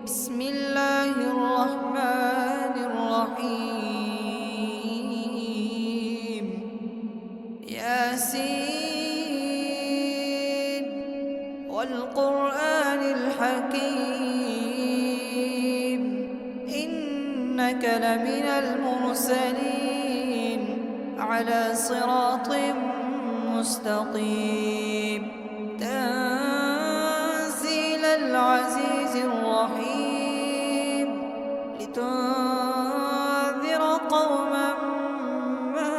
بسم الله الرحمن الرحيم. ياسين والقرآن الحكيم إنك لمن المرسلين على صراط مستقيم تنزيل العزيز الرحيم لتنذر قوما ما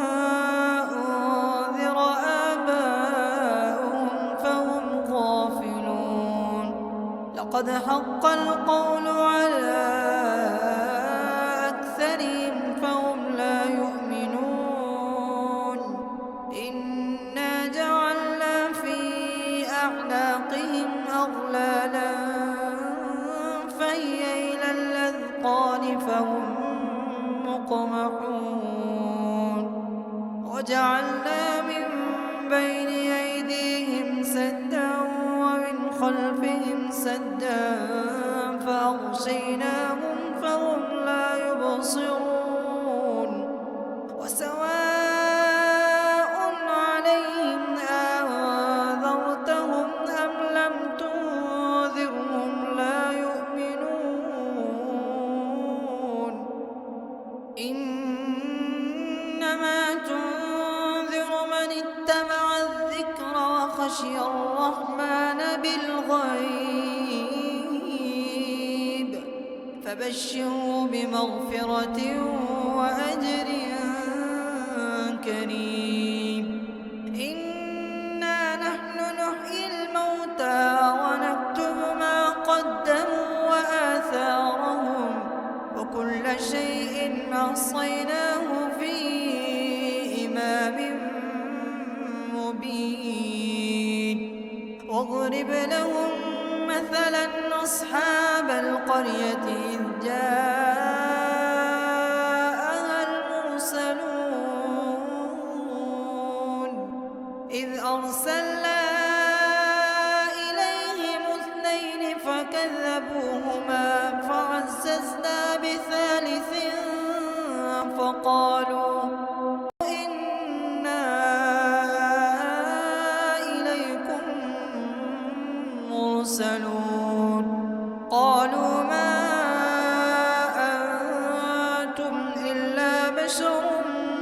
أنذر آباؤهم فهم غافلون. لقد حق القول على أكثرهم فهم لا يؤمنون. إنا جعلنا في أعناقهم أغلالا فهي إلى الأذقان فهم مقمحون. وجعلنا من بين أيديهم سدا ومن خلفهم سدا فأغشيناهم فهم لا يبصرون. وسواء عليهم أنذرتهم أم لم تنذرهم لا يؤمنون. إنما تنذر من اتبع الذكر وخشي الرحمن بالغيب فبشره بمغفرة وأجر كريم. إنا نحن نحيي الموتى ونكتب ما قدموا وآثارهم وكل شيء أحصيناه في إمام مبين. واضرب لهم مثلا أصحاب القرية إذ جاءها المرسلون إذ أرسلنا إليهم اثنين فكذبوهما فعززنا بثالث فقالوا إنا إليكم مرسلون. قالوا ما أنتم إلا بشر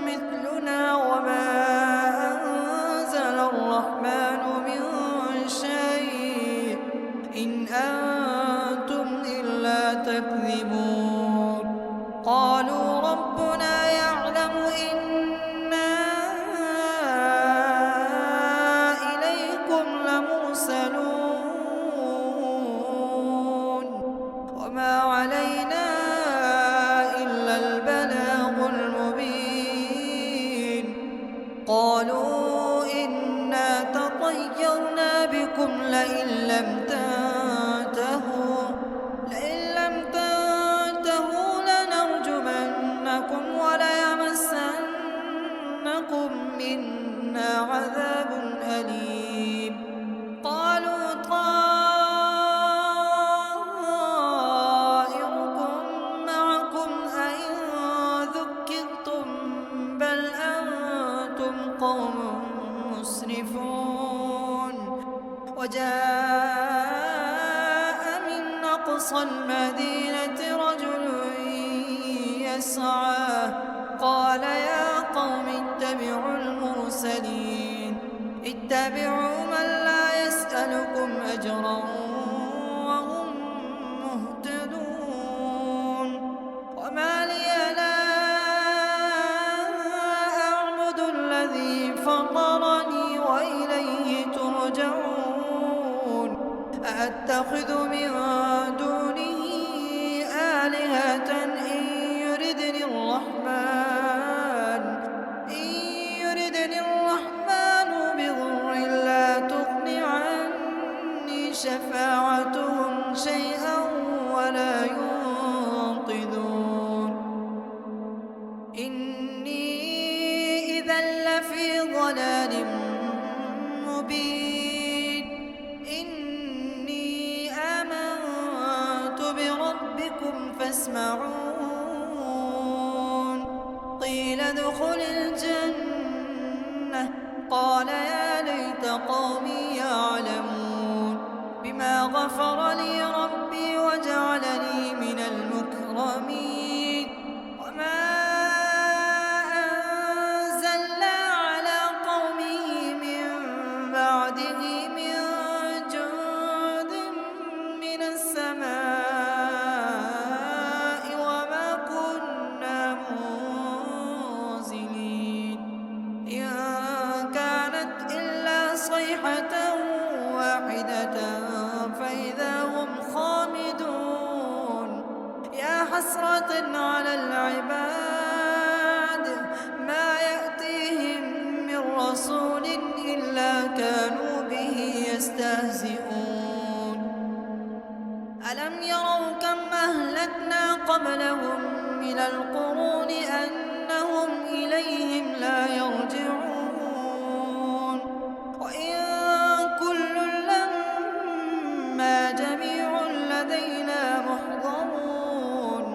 مثلنا وما أنزل الرحمن من شيء إن أنتم إلا تكذبون. قالوا ربنا يعلم إنا إليكم لمرسلون وما علينا إلا البلاغ المبين. قالوا إنا تطيرنا بكم لئن لم تنتهوا لنرجمنكم وليمسنكم منا عذاب أليم. قالوا طائركم معكم أئن ذكرتم بل أنتم قوم مسرفون. وجاء من أقصى المدينة رجل يسعى قال يا قوم اتبعوا المرسلين اتبعوا من لا يسألكم أجرا وهم مهتدون. وما لي لا أعبد الذي فطرني وإليه ترجعون. أأتخذ من دونه آلهة إن يردني الرحمن بضر لا تغن عني شفاعتهم شيئا ولا ينقذون. إني إذا لفي ضلال مبين. إني آمنت بربكم فاسمعون قيل ادخل الجنة قال يا ليت قومي يعلمون بما غفر لي ربي وجعلني من المكرمين وما أنزلنا على قومه من بعده من جند من السماء وما كنا منزلين إن كانت إلا صيحة واحدة فإذا هم خامدون يا حسرة على العباد ما يأتيهم من رسول إلا كانوا به يستهزئون ألم يروا كم أهلكنا قبلهم من القرون أنهم إليهم لا يرجعون وإن كل لما جميع لدينا محضرون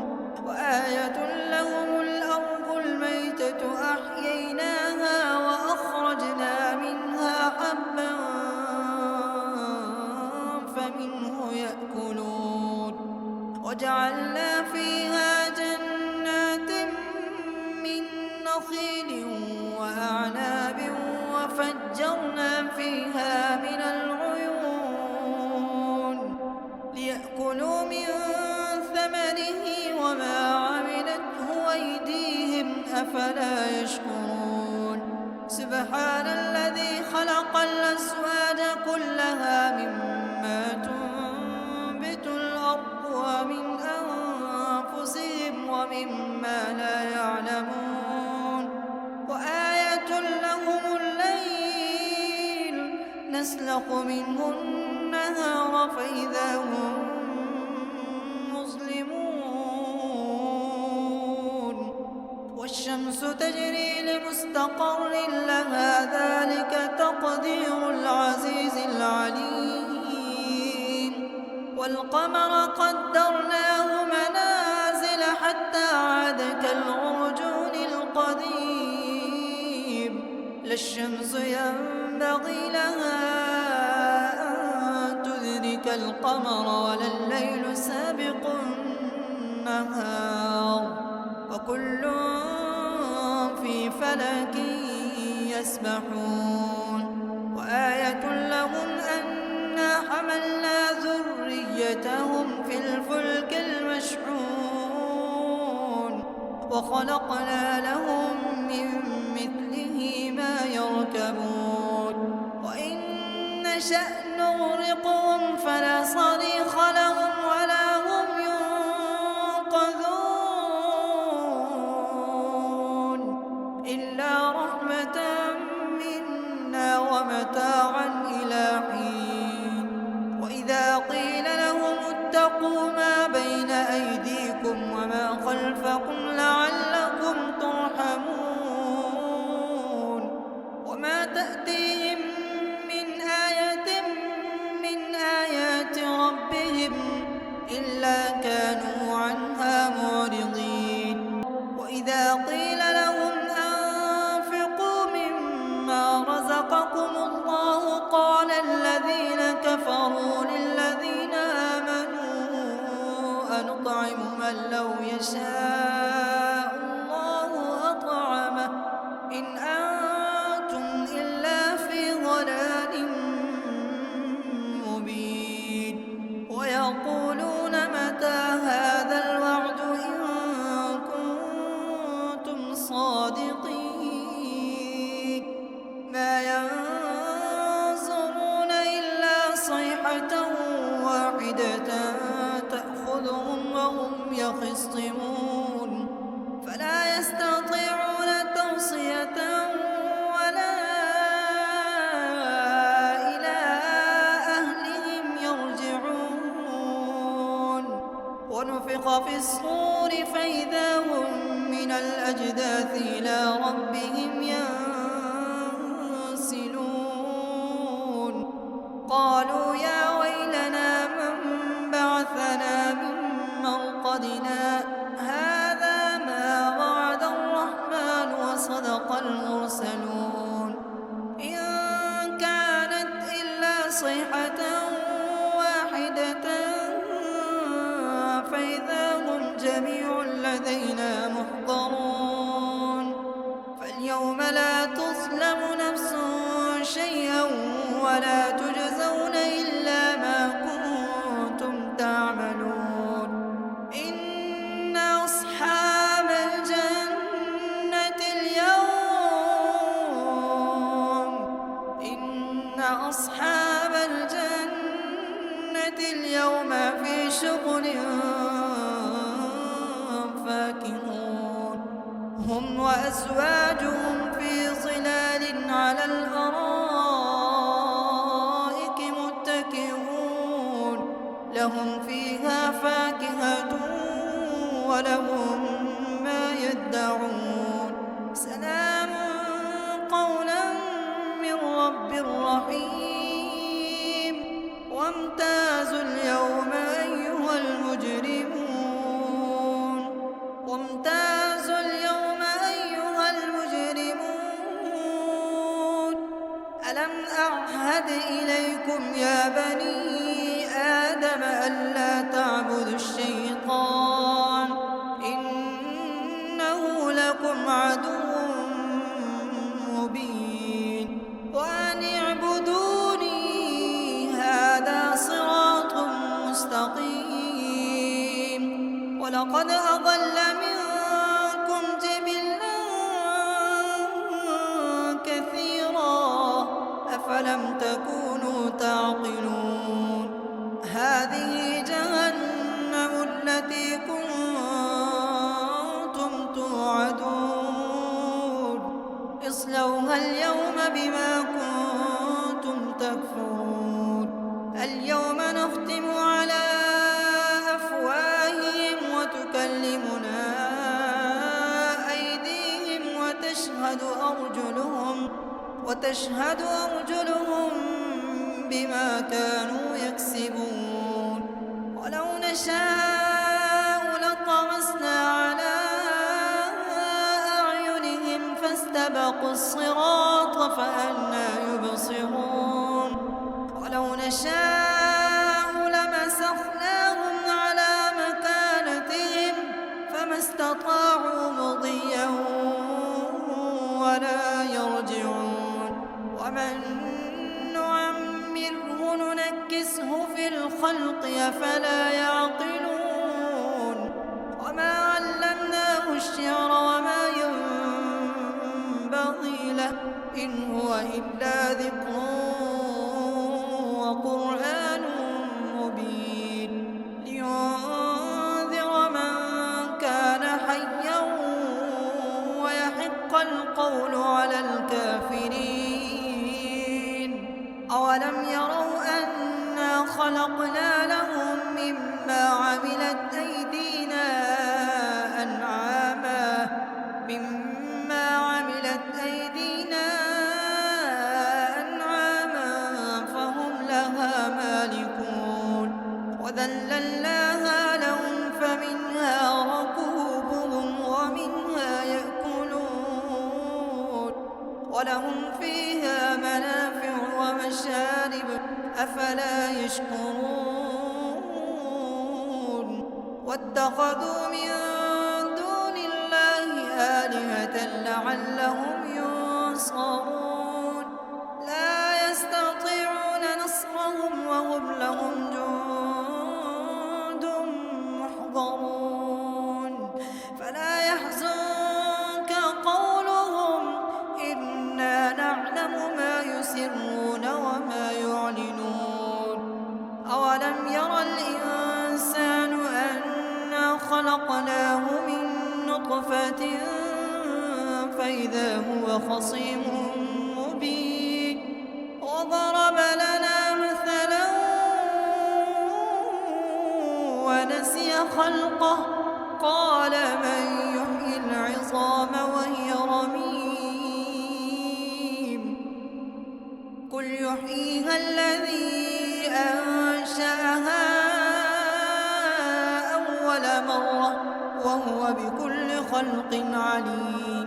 وآية لهم الأرض الميتة أحييناها وأخرجنا منها حبا فمنه يأكلون وجعلنا فيها جنات من نخيل وأعناب وفجرنا فيها من العيون ليأكلوا من ثمره وما عملته أيديهم أفلا يشكرون سبحان الذي خلق الأزواج كلها مما تنبت الأرض ومن أنفسهم ومما لا يعلمون وآية لهم الليل نسلخ منه النهار فإذا هم مظلمون والشمس تجري لمستقر لها ذلك تقدير العزيز العليم والقمر قدرناه منازل حتى عاد كالعرجون القديم لا الشمس ينبغي لها أن تدرك القمر ولا الليل سابق النهار وكل في فلك يسبحون وآية لهم أنا حملنا ذريتهم في الفلك المشحون وخلقنا لهم من مثله ما يركبون وإن نشأ نغرقهم فلا صريخ لهم ولا هم ينقذون إلا رحمة منا ومتاعا إلى حين وإذا قيل لهم اتقوا ما بين أيديكم وما خلفكم لعلكم ترحمون وما تأتيهم من آية من آيات ربهم إلا كانوا عنها معرضين وإذا قيل لهم أنفقوا مما رزقكم الله قال الذين كفروا للذين آمنوا أنطعم من لو يشاء الله أطعمه إن أنتم إلا في ضلال مبين ويقولون متى هذا الوعد إن كنتم صادقين ما ينظرون إلا صيحة واحدة تأخذهم وهم يخصمون فلا يستطيعون توصية ولا إلى أهلهم يرجعون ونفخ في الصور فإذا هم من الأجداث إلى ربهم ينسلون قالوا يا ويلنا من بعثنا من مرصدنا هذا ما وعد الرحمن وصدق المرسلون إن كانت إلا صيحة واحدة فإذا هم جميع لدينا محضرون فاليوم لا تظلم نفس شيئا ولا تجزون إلا ما كنتم تعملون إن أصحاب الجنة اليوم في شغل فاكهون هم وأزواجهم في ظلال على الأرائك متكئون لهم فيها فاكهة ولهم ما يدعون سلام قولا من رب رحيم وامتازوا اليوم أيها المجرمون ألم أعهد إليكم يا بني آدم ألا تعبدوا الشيطان إنه لكم عدو مبين وأن اعبدوني هذا صراط مستقيم ولقد أضل منكم جبلا كثيرا أفلم تكونوا تعقلون هذه جهنم التي كنتم توعدون اصلوها اليوم بما كنتم تكفرون اليوم نختم على أفواههم وتكلمنا أيديهم وتشهد أرجلهم بما كانوا يكسبون ولو نشاء لطمسنا على أعينهم فاستبقوا الصراط فأنى يبصرون ولو نشاء لمسخناهم على مكانتهم فما استطاعوا مضيا ولا يرجعون ومن نعمره ننكسه في الخلق أفلا يعقلون وما علمناه الشعر وما ينبغي له إن هو إلا ذكر وقرآن مبين لينذر من كان حيا ويحق القول على الكافرين أولم يروا أنا خلقنا لهم مما عملت أيدينا أنعاما فهم لها مالكون وذللناها لهم فمنها ركوبهم ومنها يأكلون ولهم فيها منافع ومشارب أفلا يشكرون واتخذوا من دون الله آلهة لعلهم ينصرون لا يستطيعون نصرهم وهم لهم جند محضرون فلا يحزنك قولهم إنا نعلم ما يسرون وما يعلنون أولم ير الإنسان أنا خلقناه من نطفة فإذا هو خصيم مبين وضرب لنا مثلا ونسي خلقه قال من يحيي العظام وهي رميم قل يحييها الذي أنشأها أول مرة وهو بكل خلق عليم.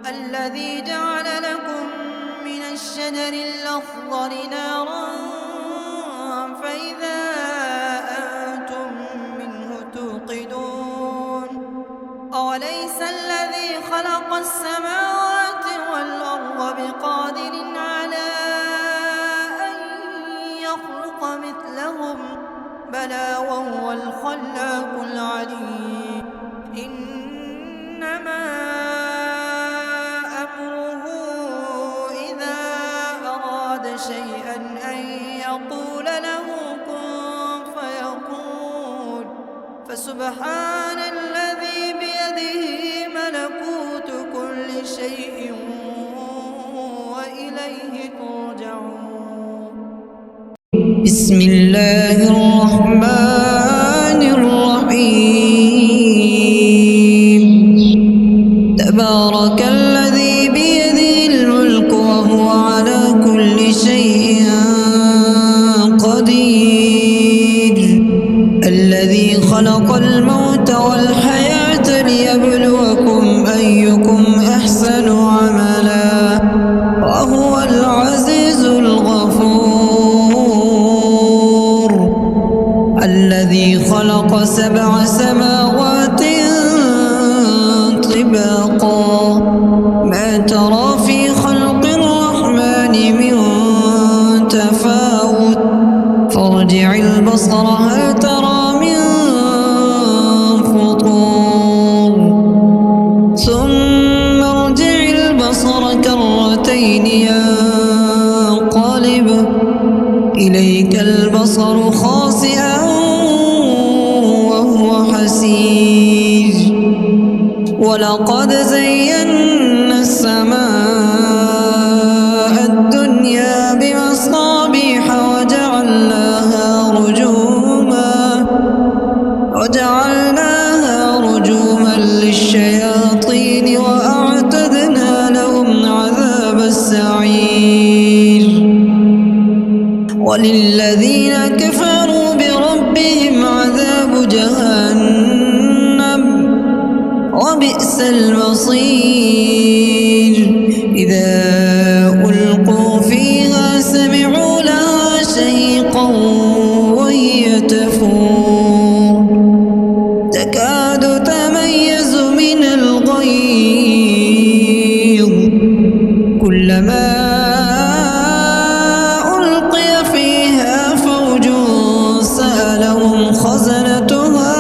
الذي جعل لكم من الشجر الأخضر نارا فإذا أنتم منه توقدون. أوليس الذي خلق السماوات والأرض بقادر على أن يخلق مثلهم؟ بلى وهو الخلاق العليم. إنما أمره إذا أراد شيئا أن يقول له كن فيكون. فسبحان الذي بيده ملكوت كل شيء وإليه ترجعون. بسم الله الرحمن الرحيم. تبارك الذي بيده الملك وهو على كل شيء قدير. الذي خلق الموت والحياة ليبلوكم أيكم أحسن عملا وهو العزيز الغفور. الذي خلق 7 سماوات طباقا ما ترى في خلق الرحمن من تفاوت فارجع البصر هل ترى من فطور ثم ارجع البصر كرتين ينقلب إليك البصر خاسئا وهو حسير. ولقد زينا السماء الدنيا بمصابيح وجعلناها رجوما للشياطين وأعتدنا لهم عذاب السعير. وللذين كفروا بربهم عذاب جهنم وبئس المصير. إذا ألقوا فيها سمعوا لها شهيقا وهي تفور تكاد تميز من الغيظ كلما ألقي فيها فوج سألهم خزنتها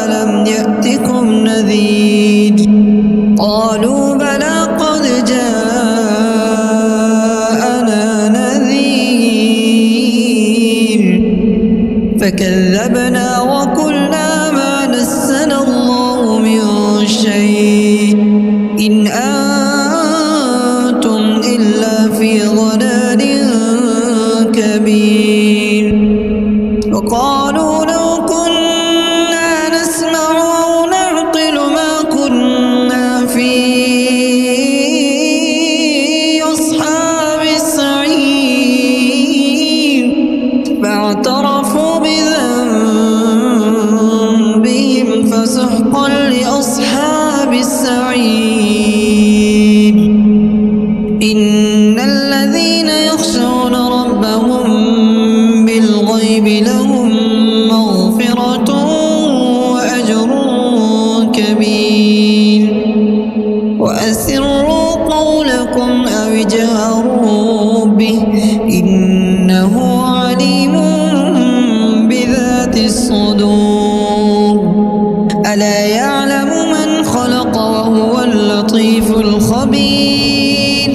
ألم يأتكم نذير قالوا بلى قد جاءنا نذير فكذبنا وقلنا ما نزل الله من شيء إن أنتم إلا في ضلال كبير. وقالوا لو كنا نسمع أو نعقل ما كنا في أصحاب السعير فاعترفوا بذنبهم فسحقا لأصحاب السعير. إن الذين يخشون ربهم بالغيب لهم مغفرة وأجر كبير. وأسروا قولكم أو اجهروا به إنه عليم بذات الصدور. ألا يعلم من خلق وهو اللطيف الخبير.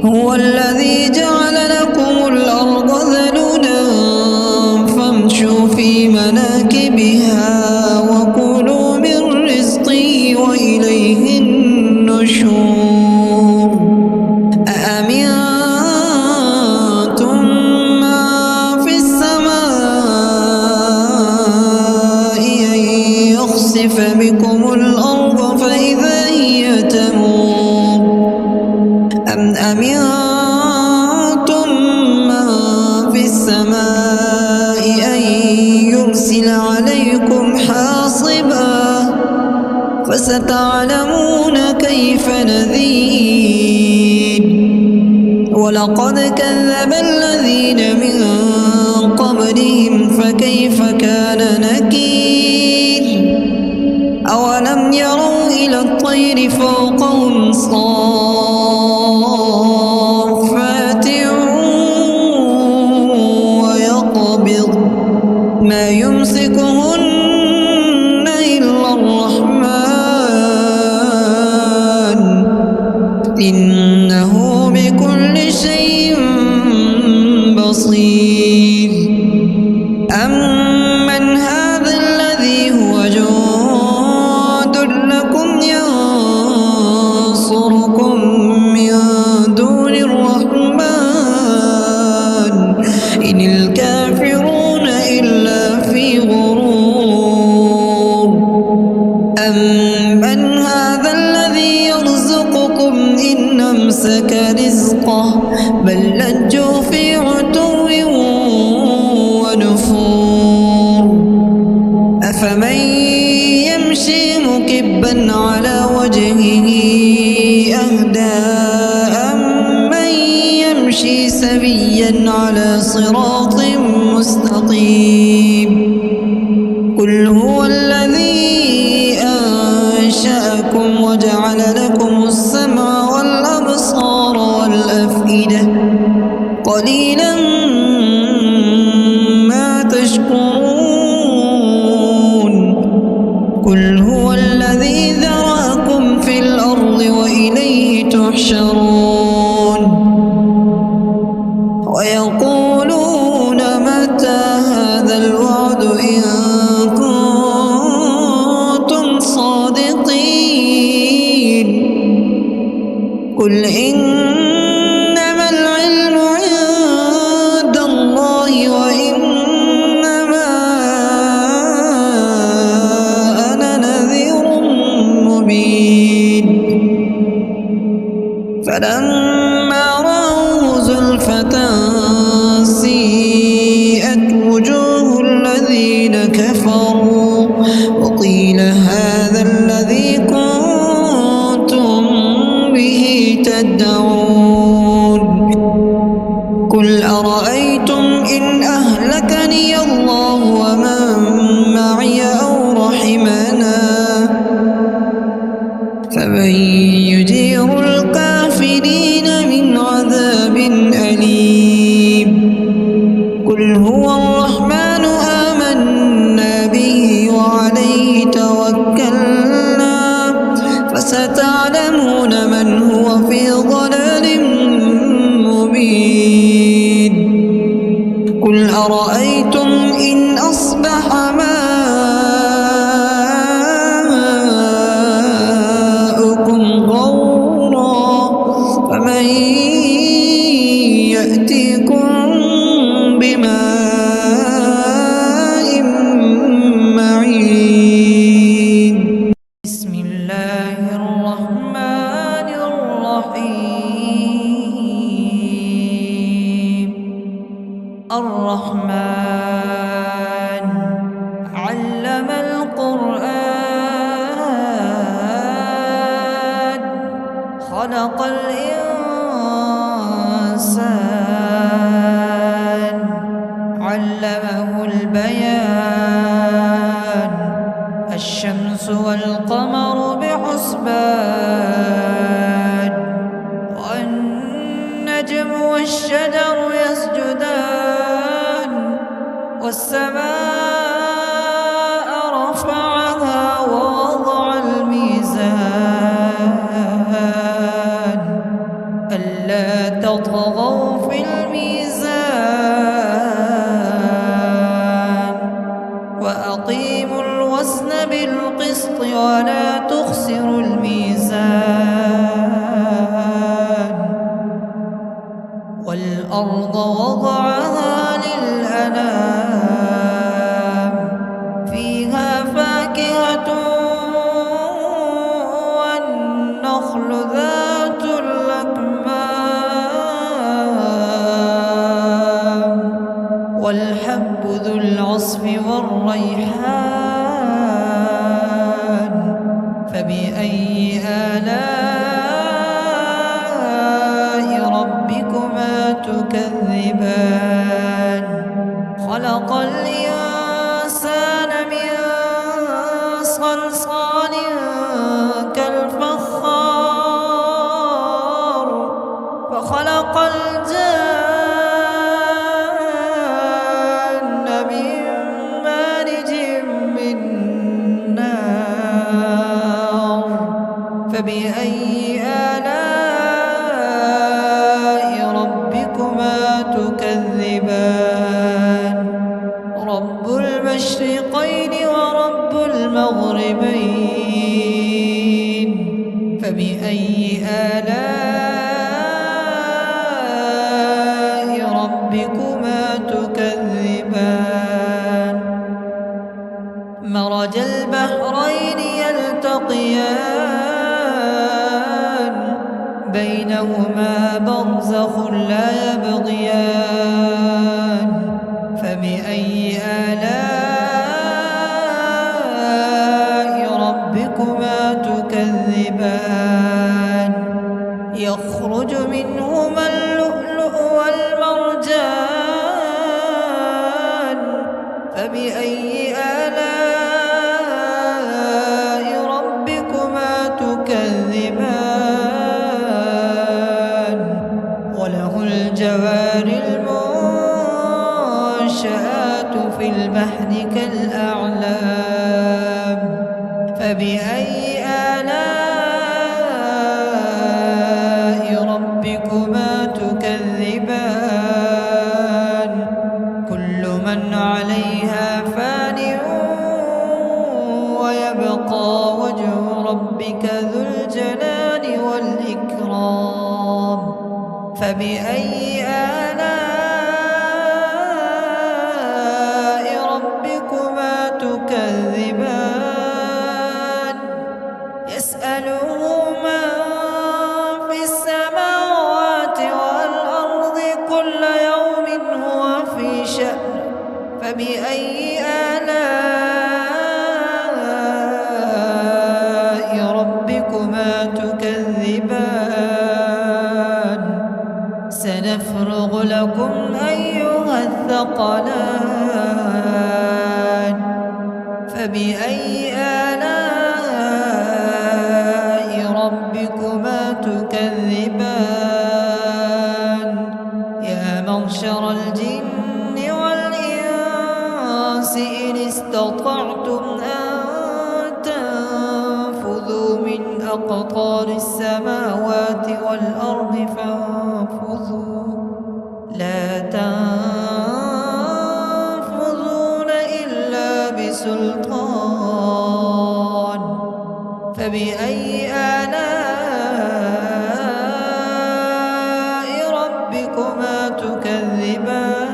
هو الذي جعل لكم الأرض ذلولا فامشوا في مناكبها وكلوا من رزقه وإليه النشور. أأمنتم ما في السماء أن يخسف بكم الأرض فإذا هي تمور أم أمنتم من في السماء أن يرسل عليكم حاصبا فستعلمون كيف نذير ولقد كذب الذين من قبلهم فكيف كان نكير أولم يروا إلى الطير فوقهم صافات ويقبض ما يمسكهن إلا الرحمن إنه بكل شيء بصير أمن هذا الذي هو جند لكم ينصركم من دون الرحمن إن الكافرون إلا في غرور أمن هذا الذي يرزقكم إن أمسك رزقه بل لجوا في عتو ونفور أفمن يمشي مكبا على وجهه أهدى أمن يمشي سويا على صراط مستقيم قل هو الذي أنشأكم وجعل لكم السمع والأبصار والأفئدة قليلا ما تشكرون قل هو الذي ذرأكم في الأرض وإليه تحشرون ويقولون متى هذا الوعد إن كنتم صادقين قل إنما العلم عند الله وإنما أنا نذير مبين فلما رأوه زلفة سيئت وجوه الذين كفروا وقيل هذا الذي كنتم به تدعون قل أرأيتم إن أهلكني الله ومن معي أو رحمنا فمن يجير الكافرين من عذاب أليم قل هو الرحمن آمنا به وعليه توكلنا فستعلمون من هو في ضلال مبين قل أرأيتم إن أصبح ماؤكم غورا فمن يأتيكم بماء معين بسم الله الرحمن الرحيم الرحمن علم القرآن خلق الإنسان علمه البيان الشمس والقمر بحسبان والنجم والشجر يسجدان والسماء رفعها ووضع الميزان ألا تطغوا في الميزان وأقيموا الوزن بالقسط ولا تخسروا الميزان والأرض وضعها للأنام فيها فاكهة والنخل ذات الأكمام والحب ذو العصف والريحان فبأي آلاء ربكما تكذبان رب المشرقين ورب المغربين فبأي آلاء ربكما تكذبان مرج البحرين يلتقيان بينهما برزخ لا يبغيان فبأي آلاء ربكما تكذبان يخرج منهما اللؤلؤ والمرجان فبأي آلاء ربكما تكذبان وله الجوار المنشآت في البحر كالأعلام فبأي آلاء ربكما تكذبان كل من عليها فان ويبقى وجه ربك ذو الجلال والإكرام فبأي آلاء ربكما تكذبان يسأله من في السماوات والأرض كل يوم هو في شأن فبأي آلاء ربكما تكذبان سنفرغ لكم أيها الثقلان فبأي آلاء ربكما تكذبان يا معشر الجن والإنس إن استطعتم أن تنفذوا من أقطار السماوات والأرض فانفذوا لا تنفذون إلا بسلطان فبأي آلاء ربكما تكذبان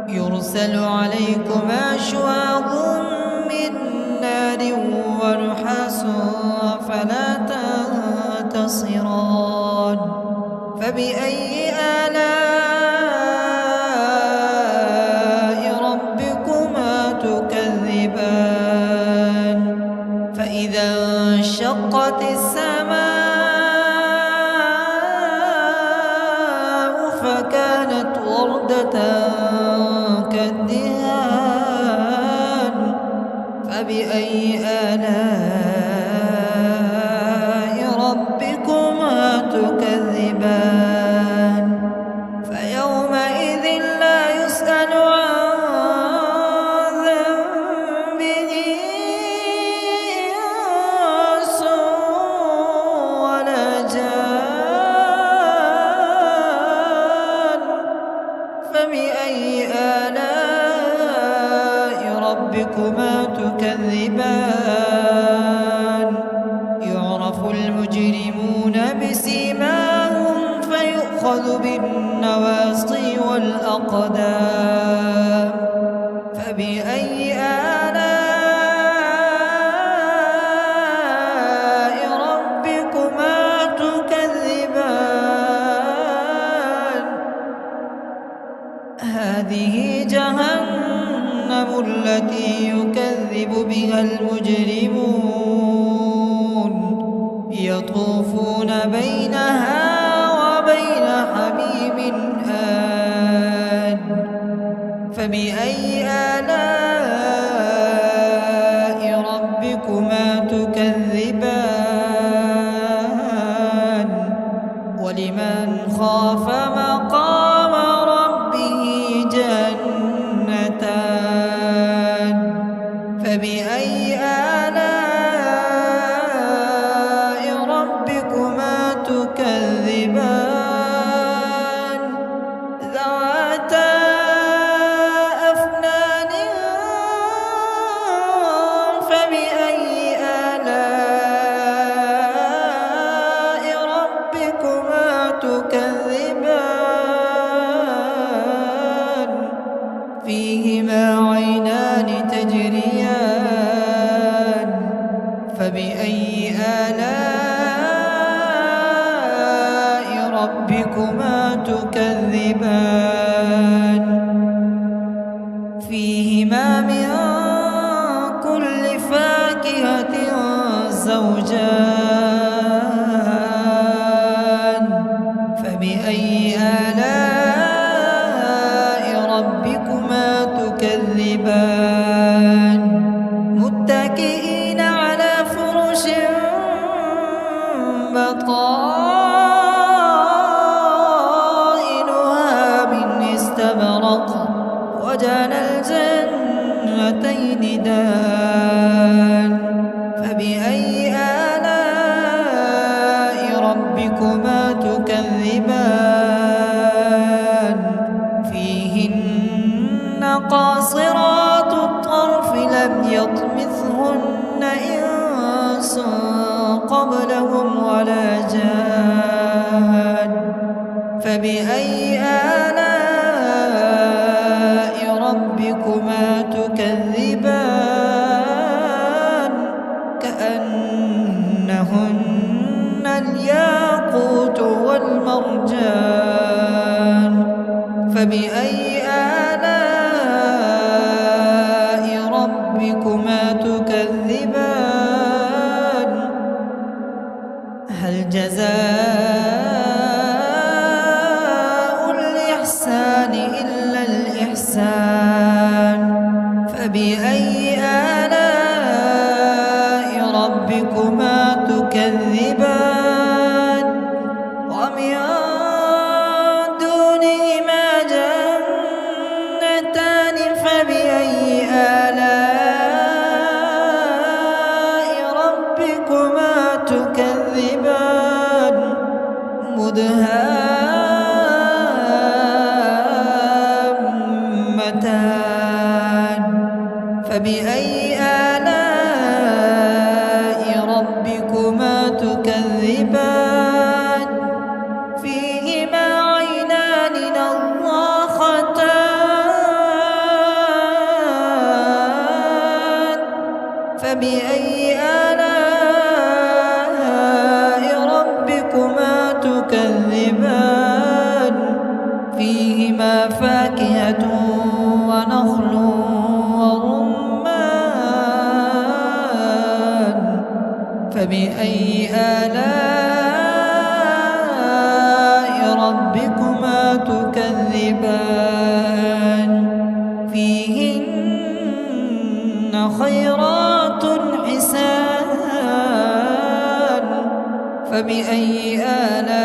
يرسل عليكما شواظ من نار ونحاس فلا تنتصران فبأي آلاء ربكما تكذبان فإذا انشقت السماء فكانت وردة كالدهان فبأي آلاء ربكما تكذبان فيومئذ لا يسأل عن ذنبه إنس ولا جان فبأي آلاء ربكما تكذبان يعرف المجرمون بسيماهم فيؤخذ بالنواصي والأقدام فبأي آلاء ربكما تكذبان هذه جهنم التي يكذب بها المجرمون يطوفون بينها وبين حميم آن فبأي آلاء ربكما تكذبان ولمن خاف مقام ربه جنتان فبأي آلاء يجريان فبأي آلاء ربكما تكذبان فيهما من كل فاكهة زوجان فبأي آلاء ربكما تكذبان متكئين على فرش بطائنها من استبرق وجعلنا الجنتين دان فبأي آلاء ربكما تكذبان فيهن قاصرات الطرف لم يطمثهن إنس قبلهم ولا جان فبأي آلاء ربكما تكذبان كأنهن الياقوت والمرجان فبأي آلاء ربكما تكذبان هل جزاء الإحسان إلا الإحسان فبأي آلاء ربكما تكذبان ومن دونهما جنتان فبأي آلاء ربكما تكذبان مدهامتان فبأي آلاء ربكما تكذبان فيهما عينان نضاختان فبأي آلاء ربكما تكذبان فيهما فاكهة ونخل ورمان فبأي آلاء ربكما تكذبان فيهن خيرات حسان فبأي آلاء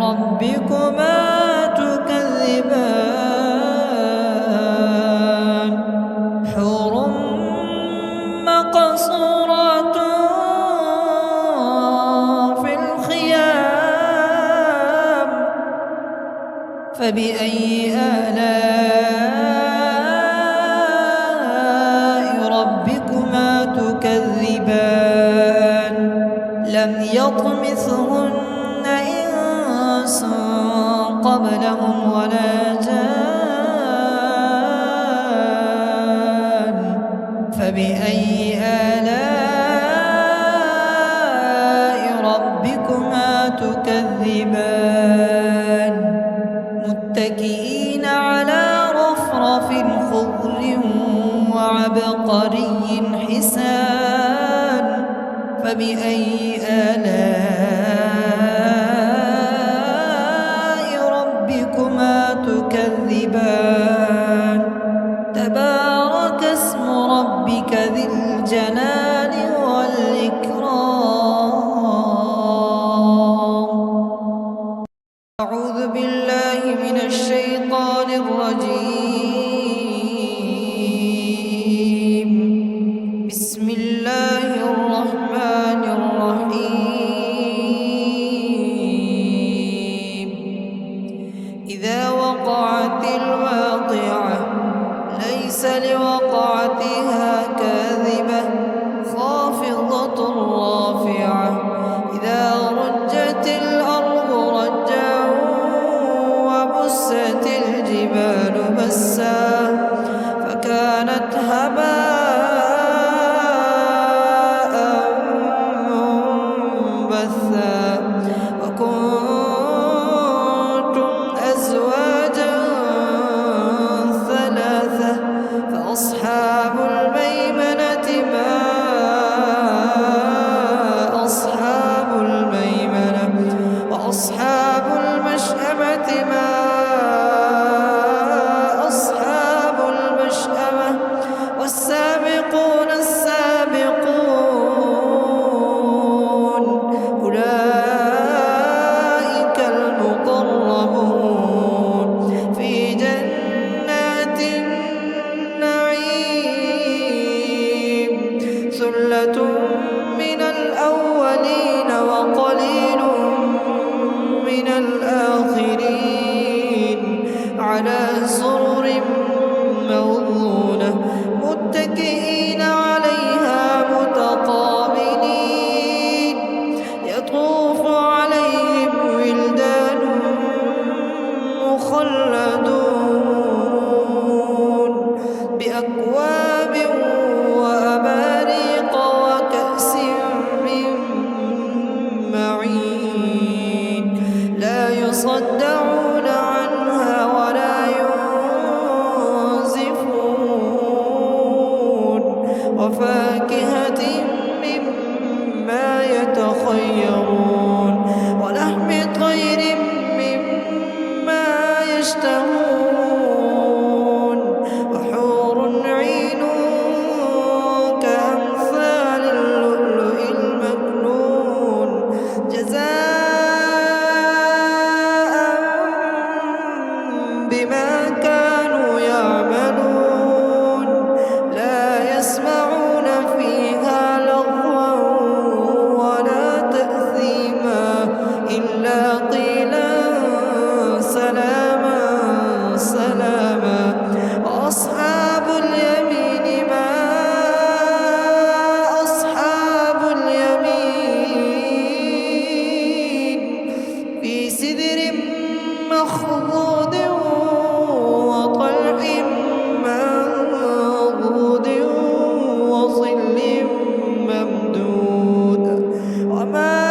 ربكما تكذبان حور مقصورات في الخيام فبأي آلاء ربكما تكذبان لم يطمثهن إنس قبلهم ولا جان فبأي آلاء ربكما تكذبان متكئين على رفرف خضر وعبقري حسان فبأي آلاء ربكما تكذبان تبارك اسم ربك ذي الجلال والإكرام أعوذ بالله من الشيطان الرجيم بسم الله الرحمن الرحيم إذا وقعت الواقعة ليس لوقعتها كاذبة خافضة رافعة إذا رجت الأرض رجا وبست الجبال بسا كانت هباء منبثا وكنتم أزواجا ثلاثة فأصحاب الميمنة ما أصحاب الميمنة وأصحاب المشأمة ما أصحاب المشأمة والسابقون السابقون أولئك المقربون في جنات النعيم ثلة من الأولين وقليل من الآخرين على سرر موضونة متكئين عليها متقابلين يطوف عليهم ولدان مخلدون بأكواب وأباريق وكأس من معين لا يصدعون عنها ولا ينزفون وفاكهة مما يتخيرون ولحم طير مما يشتهون وحور عين كأمثال اللؤلؤ المكنون جزاء بما كانوا يعملون لا يسمعون فيها لغوا ولا تأثيما إلا قيلا سلاما سلاما وأصحاب اليمين ما أصحاب اليمين في سدر مخضود وطلح منضود وظل ممدود وماء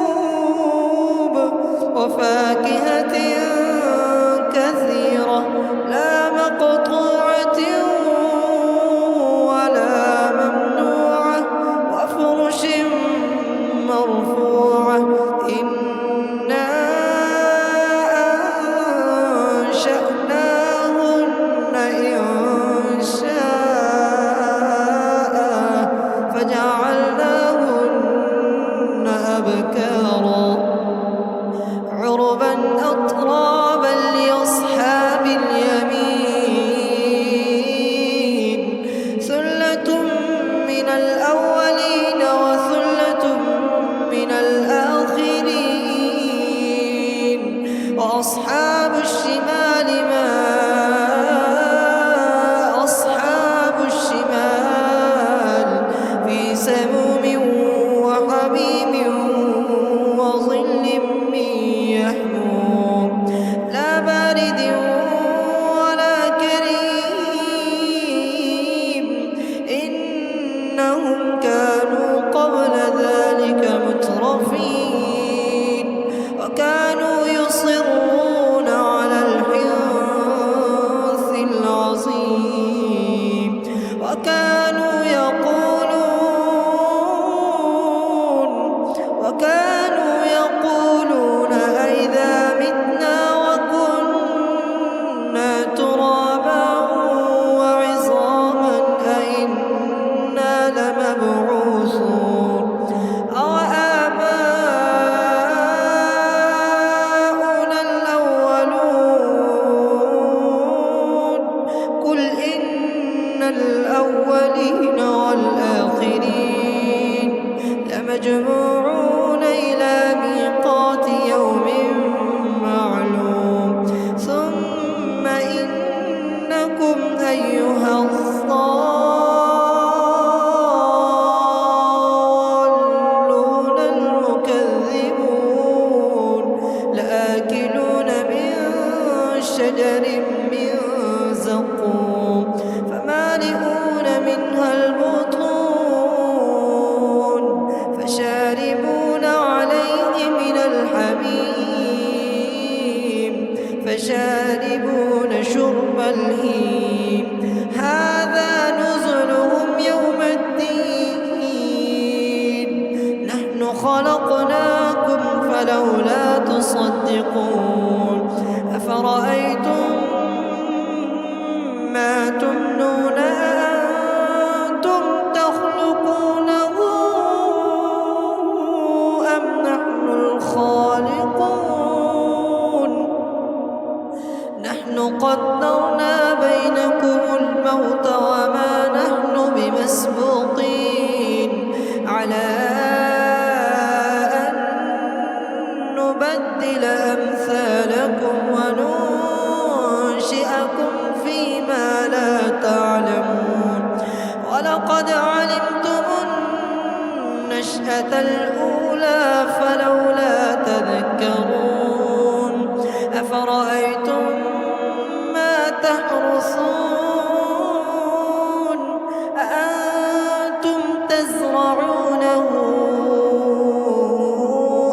مسكوب وفاكهة كثيرة لا مقطوعة ولا ممنوعة وفرش مرفوعة إنا أنشأناهن إنشاء فجعلناهن أبكارا عربا أترابا لأصحاب اليمين ثلة من الأولين وثلة من الآخرين وأصحاب الشمال ما أصحاب الشمال في سموم وحميم وظل من يحموم لا بارد ولا كريم إنهم كانوا قبل ذلك مترفين وكانوا يصرون على الحنث العظيم وكانوا يقولون أئذا متنا وكنا ترابا وعظاما أئنا لمبعوثون أوآباؤنا الأولون قل إن الأولين والآخرين لمجموعون إلى ميقات يوم معلوم ثم إنكم أيها الضالون المكذبون لآكلون من شجر من زقوم فمالئون منها البطون فشاربون عليه من الحميم فشاربون شرب الهيم هذا نزلهم يوم الدين نحن خلقناكم فلولا تصدقون أفرأيتم ما تمنون أأنتم تخلقونه أم نحن الخالقون نحن قدرنا بينكم الموت وما نحن بمسبوقين على أن نبدل أمثالكم وننشئكم فيما لا تعلمون ولقد علمتم النشأة الأولى فلولا تذكرون أفرأيتم ما تحرثون أأنتم تزرعونه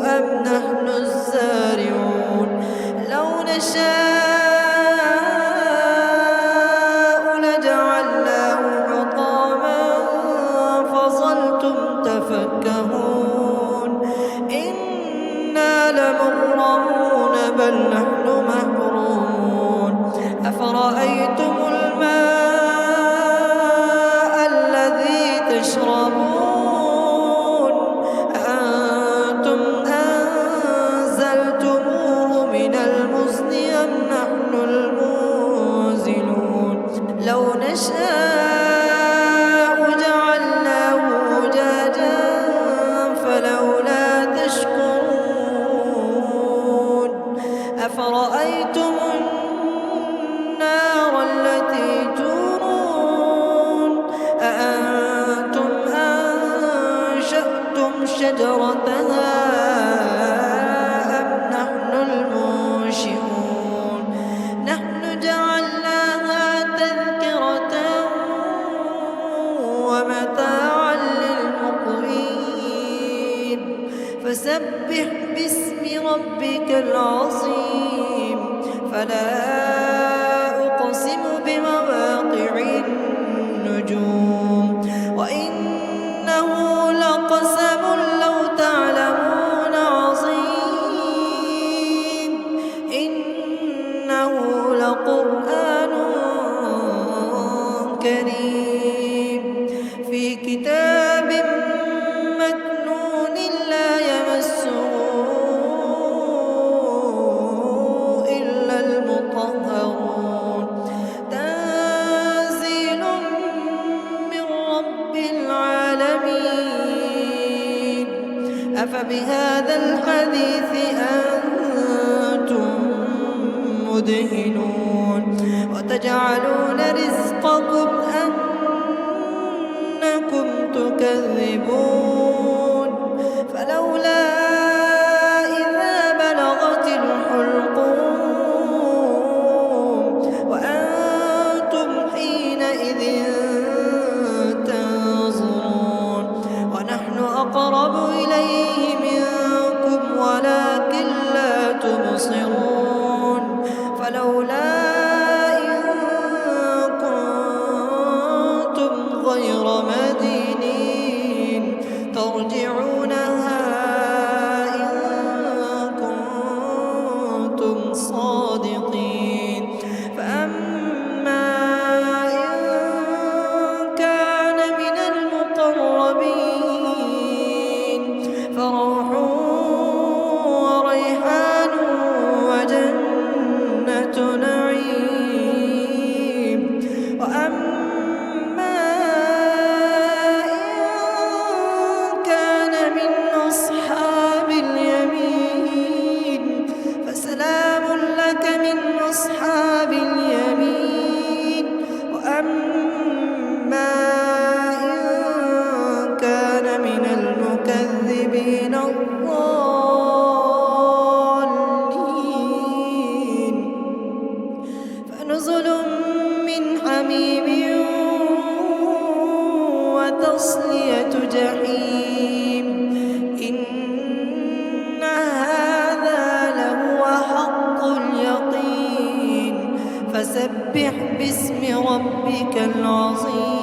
أم نحن الزارعون لو نشاء لجعلناه حطاما فظلتم تفكهون إنا لمغرمون بل نحن محرومون أفرأيتم الماء الذي تشربون أأنتم أنزلتموه من المزن أم نحن المنزلون لو نشاء جعلناه أجاجا فلولا تشكرون أفرأيتم النار التي تورون أأنتم أنشأتم شجرتها أم نحن المنشئون نحن جعلناها تذكرة ومتاعا للمقوين فسبح باسم ربك العظيم فلا أقسم بمواقع النجوم وإنه لقسم لو تعلمون عظيم إنه لقرآن كريم في كتاب مكنون لا يمسه إلا المطهرون تنزيل من رب العالمين أفبهذا الحديث أنتم مدهنون وتجعلون رزقكم أنكم تكذبون فلولا إذا بلغت الحلقوم وأنتم حينئذ تنظرون ونحن أقرب إليه منكم ولكن لا تبصرون فلولا إن كنتم غير مدينين ترجعونها إن كنتم صادقين فأما إن كان من المقربين فروح وريحان وجنة نعيم وأما إن كان من نزل من حميم وتصلية جحيم إن هذا لهو حق اليقين فسبح باسم ربك العظيم